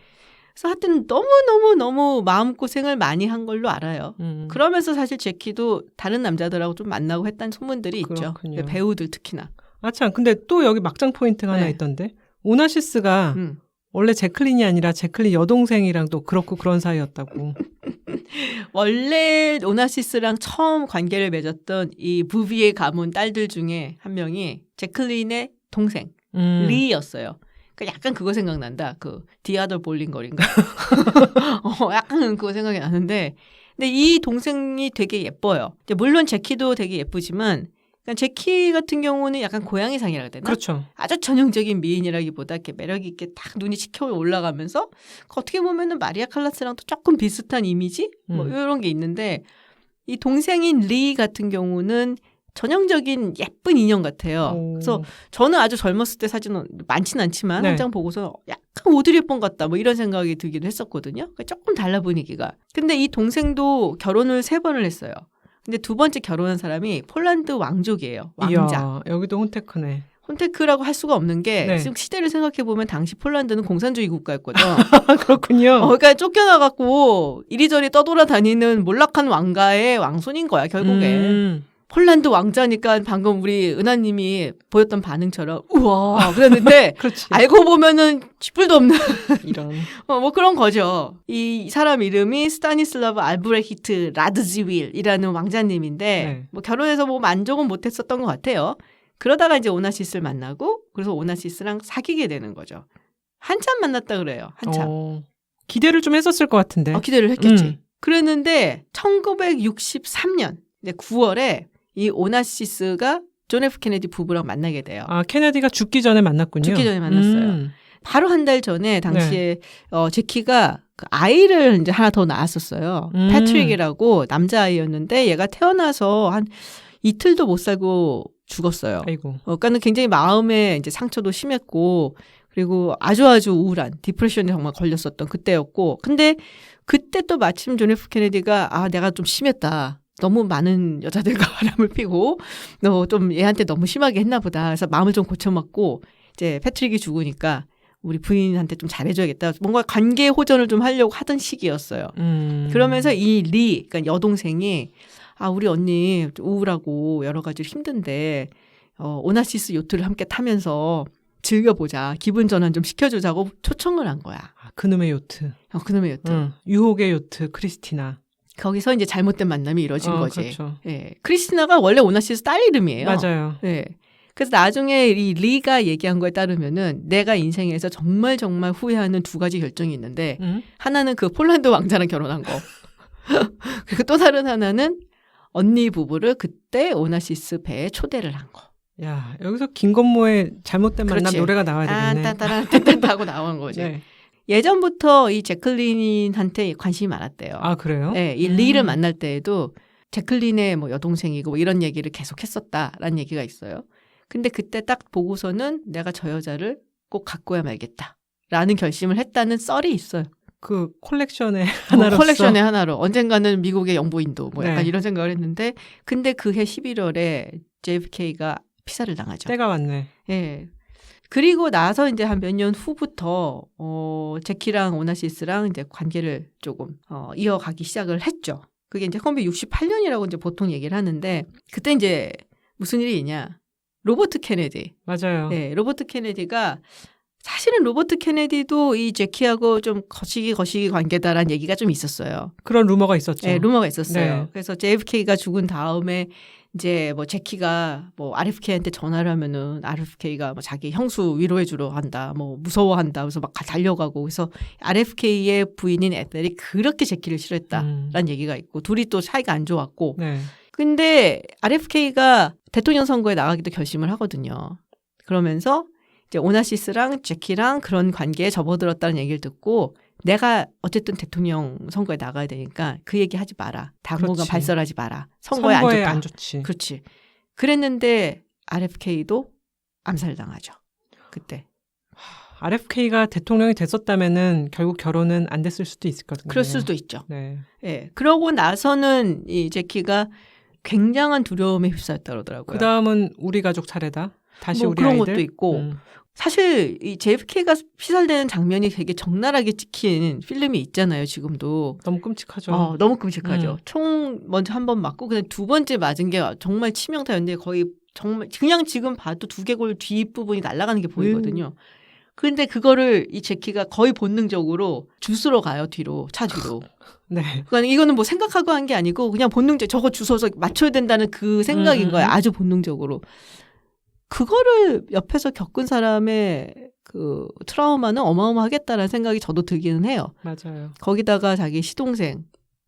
그래서 하여튼 너무 마음고생을 많이 한 걸로 알아요. 그러면서 사실 제키도 다른 남자들하고 좀 만나고 했다는 소문들이 그렇군요. 있죠. 배우들 특히나. 아 참 근데 또 여기 막장 포인트가 하나 있던데 오나시스가 원래 제클린이 아니라 제클린 여동생이랑 또 그렇고 그런 사이였다고. 원래 오나시스랑 처음 관계를 맺었던 이 부비의 가문 딸들 중에 한 명이 제클린의 동생 리였어요. 그러니까 약간 그거 생각난다. 그 디아더 볼링걸인가? 약간 그거 생각이 나는데 근데 이 동생이 되게 예뻐요. 물론 제키도 되게 예쁘지만 그러니까 제키 같은 경우는 약간 고양이상이라 해야 되나? 그렇죠. 아주 전형적인 미인이라기보다 이렇게 매력 있게 딱 눈이 치켜 올라가면서 어떻게 보면은 마리아 칼라스랑도 조금 비슷한 이미지? 뭐 이런 게 있는데 이 동생인 리 같은 경우는 전형적인 예쁜 인형 같아요. 그래서 저는 아주 젊었을 때 사진은 많지는 않지만 한 장 보고서 약간 오드리 헵번 같다 뭐 이런 생각이 들기도 했었거든요. 그러니까 조금 달라 분위기가. 근데 이 동생도 결혼을 3번을 했어요. 근데 2번째 결혼한 사람이 폴란드 왕족이에요. 왕자. 이야, 여기도 혼테크네. 혼테크라고 할 수가 없는 게 지금 시대를 생각해 보면 당시 폴란드는 공산주의 국가였거든. 그렇군요. 그러니까 쫓겨나갖고 이리저리 떠돌아다니는 몰락한 왕가의 왕손인 거야 결국에. 폴란드 왕자니까 방금 우리 은하님이 보였던 반응처럼 우와 그랬는데 알고 보면은 쥐뿔도 없는 이런 뭐 그런 거죠. 이 사람 이름이 스타니슬라브 알브레히트 라드지윌이라는 왕자님인데 뭐 결혼해서 뭐 만족은 못했었던 것 같아요. 그러다가 이제 오나시스를 만나고 그래서 오나시스랑 사귀게 되는 거죠. 한참 만났다 그래요. 한참. 기대를 좀 했었을 것 같은데. 기대를 했겠지. 그랬는데 1963년 9월에 이 오나시스가 존 F 케네디 부부랑 만나게 돼요. 아, 케네디가 죽기 전에 만났군요. 죽기 전에 만났어요. 바로 한 달 전에 당시에 제키가 그 아이를 이제 하나 더 낳았었어요. 패트릭이라고 남자아이였는데 얘가 태어나서 한 이틀도 못 살고 죽었어요. 아이고. 그러니까는 굉장히 마음에 이제 상처도 심했고 그리고 아주 우울한 디프레션에 정말 걸렸었던 그때였고 근데 그때 또 마침 존 F 케네디가 내가 좀 심했다. 너무 많은 여자들과 바람을 피고 너 좀 얘한테 너무 심하게 했나 보다. 그래서 마음을 좀 고쳐먹고 이제 패트릭이 죽으니까 우리 부인한테 좀 잘해줘야겠다. 뭔가 관계 호전을 좀 하려고 하던 시기였어요. 그러면서 이 리, 그러니까 여동생이 우리 언니 우울하고 여러 가지로 힘든데 오나시스 요트를 함께 타면서 즐겨보자. 기분 전환 좀 시켜주자고 초청을 한 거야. 그놈의 요트. 그놈의 요트. 유혹의 요트 크리스티나. 거기서 이제 잘못된 만남이 이루어진 거지. 그렇죠. 예. 크리스티나가 원래 오나시스 딸 이름이에요. 맞아요. 예. 그래서 나중에 이 리가 얘기한 거에 따르면은 내가 인생에서 정말 후회하는 2가지 결정이 있는데 하나는 그 폴란드 왕자랑 결혼한 거. 그리고 또 다른 하나는 언니 부부를 그때 오나시스 배에 초대를 한 거. 야, 여기서 김건모의 잘못된 만남 노래가 나와야 되겠네. 딴딴딴딴 하고 나온 거지. 네. 예전부터 이 제클린한테 관심이 많았대요. 아, 그래요? 네, 이 리를 만날 때에도 제클린의 뭐 여동생이고 뭐 이런 얘기를 계속 했었다라는 얘기가 있어요. 근데 그때 딱 보고서는 내가 저 여자를 꼭 갖고야 말겠다라는 결심을 했다는 썰이 있어요. 그 콜렉션의 하나로서. 콜렉션의 하나로. 언젠가는 미국의 영부인도 뭐 약간 이런 생각을 했는데 근데 그해 11월에 JFK가 피살을 당하죠. 때가 왔네. 예. 그리고 나서 이제 한 몇 년 후부터 제키랑 오나시스랑 이제 관계를 조금 이어가기 시작을 했죠. 그게 이제 1968년이라고 이제 보통 얘기를 하는데 그때 이제 무슨 일이 있냐? 로버트 케네디. 맞아요. 네, 로버트 케네디가 사실은 로버트 케네디도 이 제키하고 좀 거시기 관계다라는 얘기가 좀 있었어요. 그런 루머가 있었죠. 네, 루머가 있었어요. 네. 그래서 JFK가 죽은 다음에 이제 뭐 제키가 뭐 RFK한테 전화를 하면은 RFK가 뭐 자기 형수 위로해주러 한다, 뭐 무서워한다, 그래서 막 달려가고 그래서 RFK의 부인인 에델이 그렇게 제키를 싫어했다라는 얘기가 있고 둘이 또 사이가 안 좋았고. 네. 근데 RFK가 대통령 선거에 나가기도 결심을 하거든요. 그러면서 이제 오나시스랑 제키랑 그런 관계에 접어들었다는 얘기를 듣고 내가 어쨌든 대통령 선거에 나가야 되니까 그 얘기 하지 마라. 당분간 발설하지 마라. 선거에 안 좋지. 그렇지. 그랬는데 RFK도 암살당하죠. 그때. RFK가 대통령이 됐었다면은 결국 결혼은 안 됐을 수도 있었거든요. 그럴 수도 있죠. 네. 네. 그러고 나서는 이 제키가 굉장한 두려움에 휩싸였다 그러더라고요. 그다음은 우리 가족 차례다. 다시 뭐 우리 그런 아이들. 것도 있고. 사실 이 JFK가 피살되는 장면이 되게 적나라하게 찍힌 필름이 있잖아요. 지금도. 너무 끔찍하죠. 너무 끔찍하죠. 총 먼저 한 번 맞고 그다음 두 번째 맞은 게 정말 치명타였는데 거의 정말 그냥 지금 봐도 두개골 뒷부분이 날아가는 게 보이거든요. 근데 그거를 이 제키가 거의 본능적으로 주스러 가요. 뒤로. 차 뒤로. 네. 그러니까 이거는 뭐 생각하고 한 게 아니고 그냥 본능적 저거 주워서 맞춰야 된다는 그 생각인 거예요. 아주 본능적으로. 그거를 옆에서 겪은 사람의 그 트라우마는 어마어마하겠다라는 생각이 저도 들기는 해요. 맞아요. 거기다가 자기 시동생,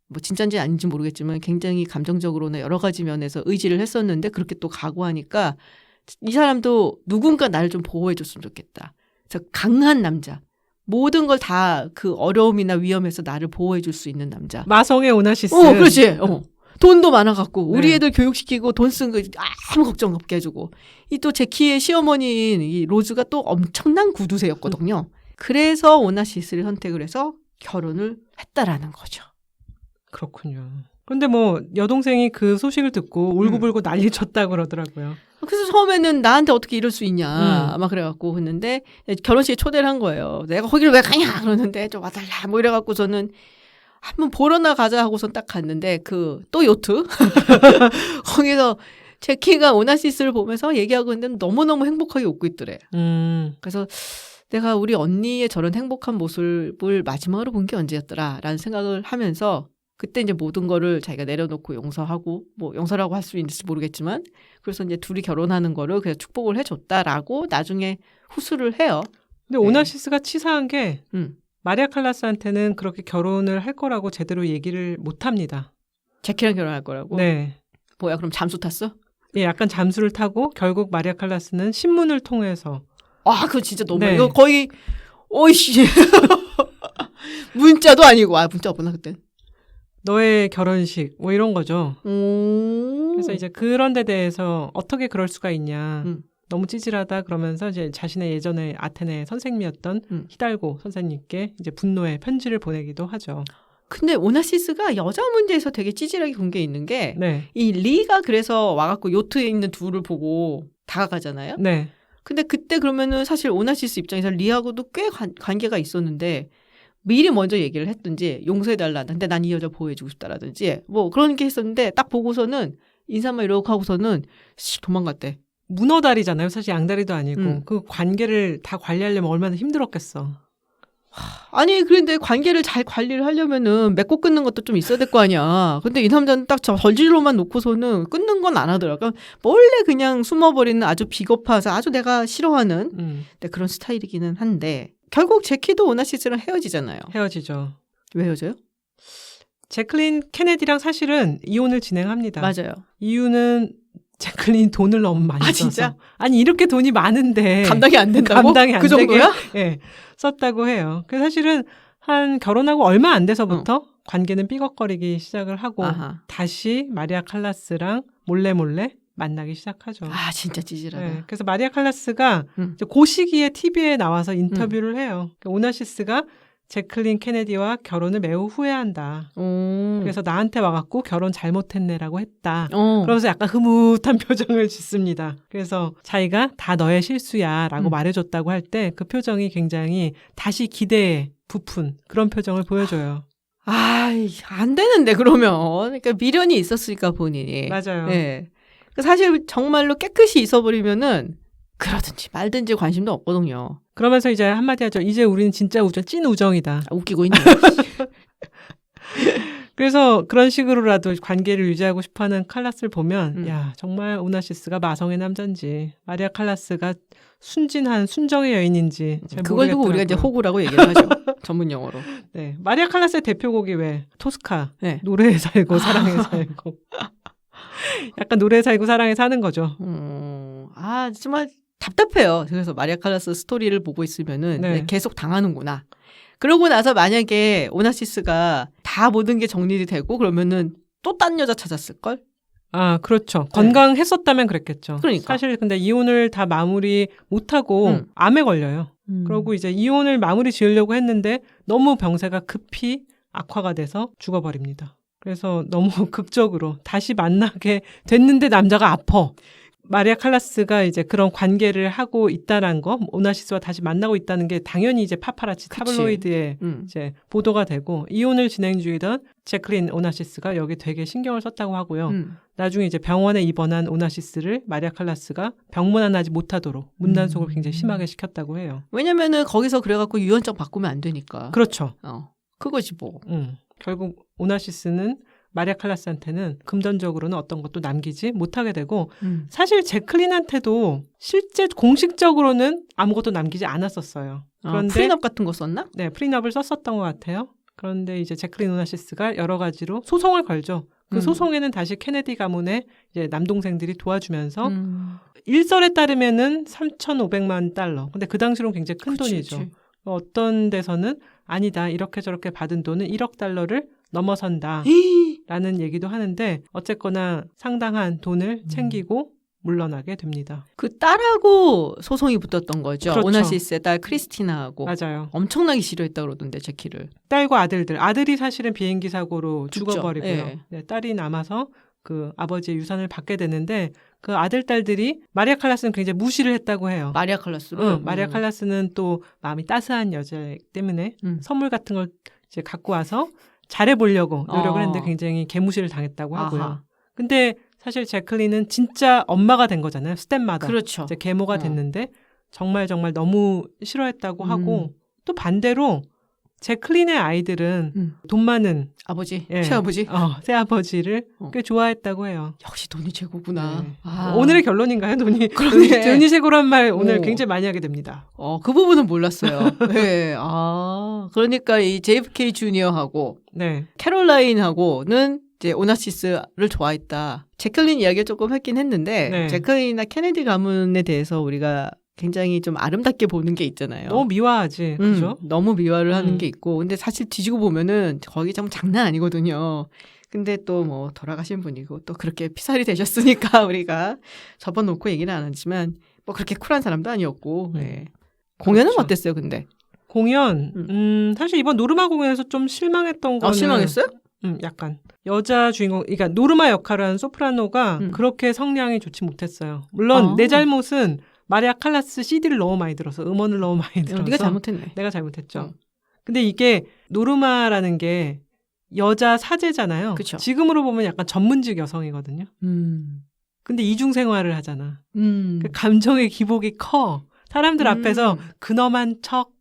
뭐 진짜인지 아닌지 모르겠지만 굉장히 감정적으로나 여러 가지 면에서 의지를 했었는데 그렇게 또 각오하니까 이 사람도 누군가 나를 좀 보호해 줬으면 좋겠다. 그래서 강한 남자. 모든 걸 다 그 어려움이나 위험에서 나를 보호해 줄 수 있는 남자. 마성의 오나시스. 그렇지. 돈도 많아갖고 우리 네. 애들 교육시키고 돈 쓴 거 아무 걱정 없게 해주고 이 또 제키의 시어머니인 이 로즈가 또 엄청난 구두쇠였거든요. 그래서 오나시스를 선택을 해서 결혼을 했다라는 거죠. 그렇군요. 그런데 뭐 여동생이 그 소식을 듣고 울고불고 난리 쳤다고 그러더라고요. 그래서 처음에는 나한테 어떻게 이럴 수 있냐 아마 그래갖고 했는데 결혼식에 초대를 한 거예요. 내가 거기를 왜 가냐 그러는데 좀 와달라 뭐 이래갖고 저는 한번 보러나 가자 하고선 딱 갔는데 또 요트 거기서 제키가 오나시스를 보면서 얘기하고 있는데 너무너무 행복하게 웃고 있더래. 그래서 내가 우리 언니의 저런 행복한 모습을 마지막으로 본 게 언제였더라라는 생각을 하면서 그때 이제 모든 거를 자기가 내려놓고 용서하고 뭐 용서라고 할 수 있을지 모르겠지만 그래서 이제 둘이 결혼하는 거를 그냥 축복을 해줬다라고 나중에 후수를 해요. 근데 오나시스가 치사한 게 마리아 칼라스한테는 그렇게 결혼을 할 거라고 제대로 얘기를 못 합니다. 제키랑 결혼할 거라고? 네. 뭐야 그럼 잠수 탔어? 예, 약간 잠수를 타고 결국 마리아 칼라스는 신문을 통해서 그거 진짜 너무 이거 거의 오이씨 문자도 아니고 문자 없구나 그때. 너의 결혼식 뭐 이런 거죠. 그래서 이제 그런 데 대해서 어떻게 그럴 수가 있냐. 너무 찌질하다 그러면서 이제 자신의 예전에 아테네 선생님이었던 히달고 선생님께 이제 분노의 편지를 보내기도 하죠. 근데 오나시스가 여자 문제에서 되게 찌질하게 군 게 있는 게 이 네. 리가 그래서 와갖고 요트에 있는 둘을 보고 다가가잖아요. 네. 근데 그때 그러면은 사실 오나시스 입장에서 리하고도 꽤 관계가 있었는데 미리 먼저 얘기를 했든지 용서해달라. 근데 난 이 여자 보호해주고 싶다라든지 뭐 그런 게 했었는데 딱 보고서는 인사만 이러고 하고서는 도망갔대. 문어다리잖아요. 사실 양다리도 아니고 그 관계를 다 관리하려면 얼마나 힘들었겠어. 아니 그런데 관계를 잘 관리를 하려면은 맺고 끊는 것도 좀 있어야 될 거 아니야. 근데 이 남자는 딱 저질로만 놓고서는 끊는 건 안 하더라고. 몰래 그냥 숨어버리는 아주 비겁해서 아주 내가 싫어하는 그런 스타일이기는 한데 결국 제키도 오나시스랑 헤어지잖아요. 헤어지죠. 왜 헤어져요? 제클린 케네디랑 사실은 이혼을 진행합니다. 맞아요. 이유는 제클린이 돈을 너무 많이 써서. 진짜? 아니 이렇게 돈이 많은데 감당이 안 된다고? 감당이 안 그 되게 정도야? 네, 썼다고 해요. 그래서 사실은 한 결혼하고 얼마 안 돼서부터 관계는 삐걱거리기 시작을 하고 다시 마리아 칼라스랑 몰래 만나기 시작하죠. 진짜 찌질하다. 네, 그래서 마리아 칼라스가 그 시기에 TV에 나와서 인터뷰를 해요. 오나시스가 제클린 케네디와 결혼을 매우 후회한다. 그래서 나한테 와갖고 결혼 잘못했네라고 했다. 그러면서 약간 흐뭇한 표정을 짓습니다. 그래서 자기가 다 너의 실수야라고 말해줬다고 할 때 그 표정이 굉장히 다시 기대에 부푼 그런 표정을 보여줘요. 안 되는데 그러면. 그러니까 미련이 있었으니까 본인이. 맞아요. 네. 사실 정말로 깨끗이 있어버리면은 그러든지 말든지 관심도 없거든요. 그러면서 이제 한마디 하죠. 이제 우리는 진짜 찐 우정이다. 웃기고 있네. 그래서 그런 식으로라도 관계를 유지하고 싶어하는 칼라스를 보면 야 정말 오나시스가 마성의 남자인지 마리아 칼라스가 순진한 순정의 여인인지 그걸 두고 우리가 이제 호구라고 얘기를 하죠. 전문 용어로. 네, 마리아 칼라스의 대표곡이 왜 토스카 네. 노래에 살고 사랑에 살고 약간 노래에 살고 사랑에 사는 거죠. 정말 답답해요. 그래서 마리아 칼라스 스토리를 보고 있으면은 네. 계속 당하는구나. 그러고 나서 만약에 오나시스가 다 모든 게 정리가 되고 그러면은 또 딴 여자 찾았을걸? 그렇죠. 건강했었다면 그랬겠죠. 그러니까. 사실 근데 이혼을 다 마무리 못하고 암에 걸려요. 그러고 이제 이혼을 마무리 지으려고 했는데 너무 병세가 급히 악화가 돼서 죽어버립니다. 그래서 너무 극적으로 다시 만나게 됐는데 남자가 아파. 마리아 칼라스가 이제 그런 관계를 하고 있다는 거, 오나시스와 다시 만나고 있다는 게 당연히 이제 파파라치 타블로이드에 이제 보도가 되고 이혼을 진행 중이던 제클린 오나시스가 여기 되게 신경을 썼다고 하고요. 나중에 이제 병원에 입원한 오나시스를 마리아 칼라스가 병문안하지 못하도록 문단속을 굉장히 심하게 시켰다고 해요. 왜냐면은 거기서 그래갖고 유언장 바꾸면 안 되니까. 그렇죠. 그거지 뭐. 결국 오나시스는 마리아 칼라스한테는 금전적으로는 어떤 것도 남기지 못하게 되고 사실 제클린한테도 실제 공식적으로는 아무것도 남기지 않았었어요. 그런데 프리너 같은 거 썼나? 네, 프리너를 썼었던 것 같아요. 그런데 이제 제클린 오나시스가 여러 가지로 소송을 걸죠. 그 소송에는 다시 케네디 가문의 이제 남동생들이 도와주면서 일설에 따르면은 3,500만 달러. 근데 그 당시로는 굉장히 큰 돈이죠. 그치. 어떤 데서는 아니다. 이렇게 저렇게 받은 돈은 1억 달러를 넘어선다. 라는 얘기도 하는데 어쨌거나 상당한 돈을 챙기고 물러나게 됩니다. 그 딸하고 소송이 붙었던 거죠. 그렇죠. 오나시스의 딸 크리스티나하고. 맞아요. 엄청나게 싫어했다 그러던데 제키를. 딸과 아들들. 아들이 사실은 비행기 사고로 죽어버리고요. 네. 네, 딸이 남아서 그 아버지의 유산을 받게 되는데 그 아들 딸들이 마리아 칼라스는 굉장히 무시를 했다고 해요. 마리아 칼라스로? 마리아 칼라스는 또 마음이 따스한 여자이기 때문에 선물 같은 걸 이제 갖고 와서 잘해보려고 노력을 했는데 굉장히 개무시를 당했다고 하고요. 아하. 근데 사실 제클린은 진짜 엄마가 된 거잖아요. 스텝마다. 그렇죠. 이제 계모가 됐는데 정말 너무 싫어했다고 하고 또 반대로 제클린의 아이들은 돈 많은 아버지, 새아버지? 새아버지를 꽤 좋아했다고 해요. 역시 돈이 최고구나. 네. 오늘의 결론인가요? 돈이 최고란 말 오늘 굉장히 많이 하게 됩니다. 그 부분은 몰랐어요. 네. 그러니까 이 JFK 주니어하고 네. 캐롤라인하고는 이제 오나시스를 좋아했다. 제클린 이야기를 조금 했긴 했는데 네. 제클린이나 케네디 가문에 대해서 우리가 굉장히 좀 아름답게 보는 게 있잖아요. 너무 미화하지, 그죠? 너무 미화를 하는 게 있고, 근데 사실 뒤지고 보면은 거기 좀 장난 아니거든요. 근데 또 뭐 돌아가신 분이고 또 그렇게 피살이 되셨으니까 우리가 접어놓고 얘기는 안 하지만 뭐 그렇게 쿨한 사람도 아니었고. 네. 공연은 그렇죠. 어땠어요, 근데? 공연, 사실 이번 노르마 공연에서 좀 실망했던 거는. 실망했어요? 약간. 여자 주인공, 그러니까 노르마 역할을 하는 소프라노가 그렇게 성량이 좋지 못했어요. 물론 내 잘못은 마리아 칼라스 CD를 너무 많이 들어서 음원을 너무 많이 들어서 네가 잘못했네. 내가 잘못했죠. 근데 이게 노르마라는 게 여자 사제잖아요. 그쵸. 지금으로 보면 약간 전문직 여성이거든요. 근데 이중 생활을 하잖아. 그 감정의 기복이 커. 사람들 앞에서 근엄한 척,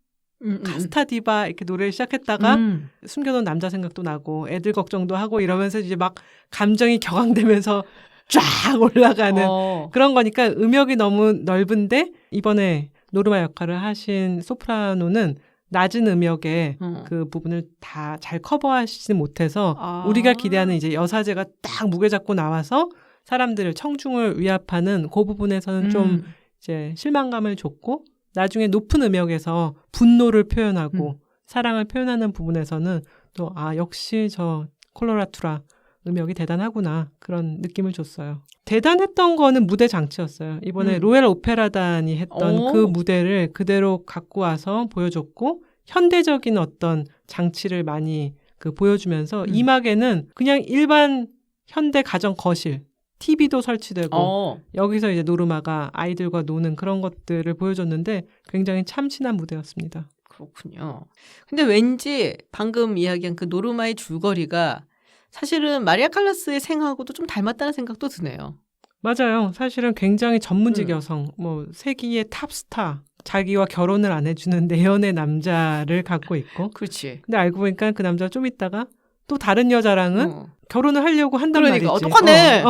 카스타 디바 이렇게 노래를 시작했다가 숨겨놓은 남자 생각도 나고 애들 걱정도 하고 이러면서 이제 막 감정이 격앙되면서 쫙 올라가는 그런 거니까 음역이 너무 넓은데 이번에 노르마 역할을 하신 소프라노는 낮은 음역에 그 부분을 다 잘 커버하시지 못해서 우리가 기대하는 이제 여사제가 딱 무게 잡고 나와서 사람들을 청중을 위압하는 그 부분에서는 좀 이제 실망감을 줬고 나중에 높은 음역에서 분노를 표현하고 사랑을 표현하는 부분에서는 또 역시 저 콜로라투라 음역이 대단하구나 그런 느낌을 줬어요. 대단했던 거는 무대 장치였어요. 이번에 로얄 오페라단이 했던 그 무대를 그대로 갖고 와서 보여줬고 현대적인 어떤 장치를 많이 보여주면서 이막에는 그냥 일반 현대 가정 거실, TV도 설치되고 여기서 이제 노르마가 아이들과 노는 그런 것들을 보여줬는데 굉장히 참신한 무대였습니다. 그렇군요. 근데 왠지 방금 이야기한 그 노르마의 줄거리가 사실은 마리아 칼라스의 생하고도 좀 닮았다는 생각도 드네요. 맞아요. 사실은 굉장히 전문직 여성, 세기의 탑스타, 자기와 결혼을 안 해주는 내연의 남자를 갖고 있고. 그렇지. 근데 알고 보니까 그 남자가 좀 있다가 또 다른 여자랑은 결혼을 하려고 한단 말이지. 똑같네.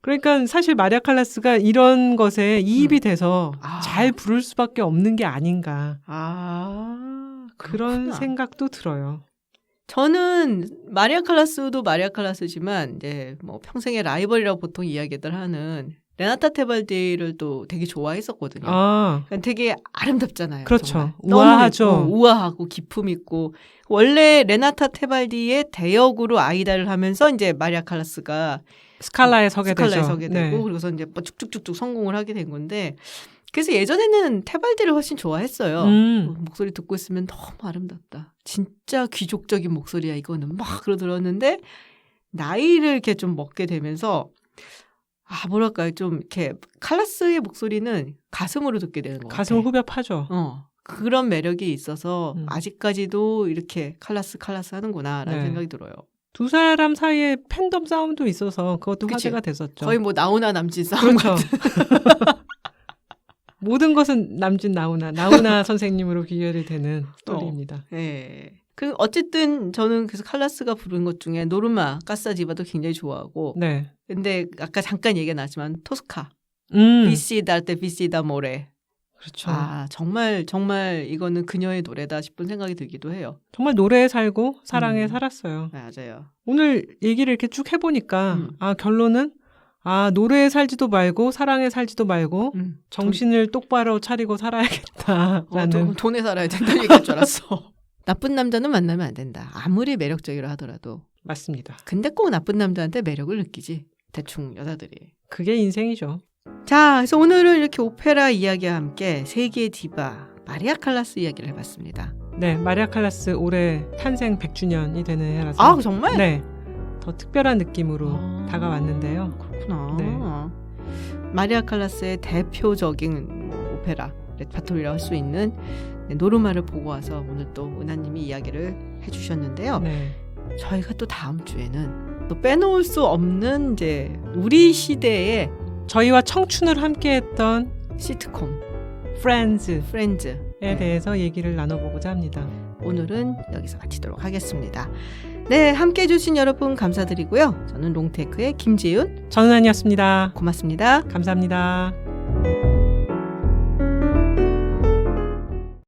그러니까 사실 마리아 칼라스가 이런 것에 이입이 돼서 잘 부를 수밖에 없는 게 아닌가. 그런 생각도 들어요. 저는 마리아 칼라스도 마리아 칼라스지만 이제 뭐 평생의 라이벌이라고 보통 이야기들 하는 레나타 테발디를 또 되게 좋아했었거든요. 그러니까 되게 아름답잖아요. 그렇죠. 우아하죠. 우아하고 기품 있고 원래 레나타 테발디의 대역으로 아이다를 하면서 이제 마리아 칼라스가 스칼라에 서게 되고 그리고서 이제 뭐 쭉쭉쭉쭉 성공을 하게 된 건데 그래서 예전에는 테발디를 훨씬 좋아했어요. 목소리 듣고 있으면 너무 아름답다. 진짜 귀족적인 목소리야 이거는 막 그러들었는데 나이를 이렇게 좀 먹게 되면서 뭐랄까요 좀 이렇게 칼라스의 목소리는 가슴으로 듣게 되는 것 같아요. 가슴을 후벼 파죠. 그런 매력이 있어서 아직까지도 이렇게 칼라스 하는구나라는 생각이 들어요. 두 사람 사이에 팬덤 싸움도 있어서 그것도 화제가 됐었죠. 거의 뭐 나훈아 남진 싸움 그렇죠. 모든 것은 남진 나훈아 선생님으로 비교가 되는 스토리입니다. 네. 그 어쨌든 저는 그래서 칼라스가 부른 것 중에 노르마 까사디바도 굉장히 좋아하고. 네. 근데 아까 잠깐 얘기가 나왔지만 토스카, 비시다 때 비시다 모레. 그렇죠. 정말 이거는 그녀의 노래다 싶은 생각이 들기도 해요. 정말 노래에 살고 사랑에 살았어요. 맞아요. 오늘 얘기를 이렇게 쭉 해보니까 결론은 노래에 살지도 말고 사랑에 살지도 말고 정신을 똑바로 차리고 살아야겠다라는. 돈에 살아야 된다는 얘기할 줄 알았어. 나쁜 남자는 만나면 안 된다. 아무리 매력적이라 하더라도. 맞습니다. 근데 꼭 나쁜 남자한테 매력을 느끼지. 대충 여자들이. 그게 인생이죠. 자, 그래서 오늘은 이렇게 오페라 이야기와 함께 세계의 디바 마리아 칼라스 이야기를 해봤습니다. 네, 마리아 칼라스 올해 탄생 100주년이 되는 해라서. 정말? 네. 더 특별한 느낌으로 다가왔는데요. 그렇구나. 네. 마리아 칼라스의 대표적인 오페라 레파토리라고 할 수 있는 노르마를 보고 와서 오늘 또 은하님이 이야기를 해주셨는데요. 네. 저희가 또 다음 주에는 또 빼놓을 수 없는 이제 우리 시대의 저희와 청춘을 함께했던 시트콤 프렌즈에 대해서 얘기를 나눠보고자 합니다. 오늘은 여기서 마치도록 하겠습니다. 네, 함께해 주신 여러분 감사드리고요. 저는 롱테크의 김지윤, 전은아이었습니다. 고맙습니다. 감사합니다.